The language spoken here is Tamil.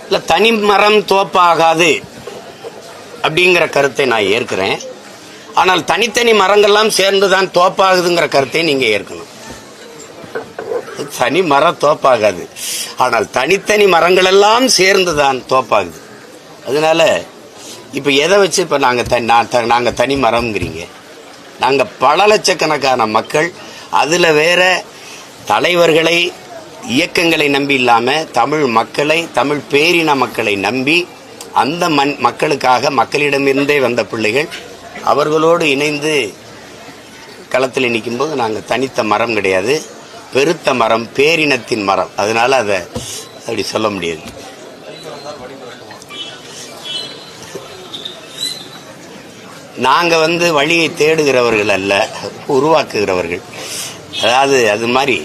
இல்ல, தனி மரம் தோப்பாகாது அப்படிங்கிற கருத்தை நான் ஏற்கிறேன். ஆனால் தனித்தனி மரங்கள்லாம் சேர்ந்துதான் தோப்பாகுதுங்கிற கருத்தை நீங்க ஏற்கணும். தனி மரம் தோப்பாகாது, ஆனால் தனித்தனி மரங்கள் எல்லாம் சேர்ந்துதான் தோப்பாகுது. அதனால இப்ப எதை வச்சு இப்ப நாங்க தனி மரம்ங்கிறீங்க? நாங்க பல லட்சக்கணக்கான மக்கள், அதுல வேற தலைவர்களை இயக்கங்களை நம்பி இல்லாம தமிழ் மக்களை, தமிழ் பேரின மக்களை நம்பி அந்த மக்களுக்காக மக்களிடமிருந்தே வந்த பிள்ளைகள், அவர்களோடு இணைந்து களத்தில் நிற்கும் போது நாங்கள் தனித்த மரம் கிடையாது, பெருத்த மரம், பேரினத்தின் மரம். அதனால அதை அப்படி சொல்ல முடியாது. நாங்க வழியை தேடுகிறவர்கள் அல்ல, உருவாக்குகிறவர்கள். அதாவது அது மாதிரி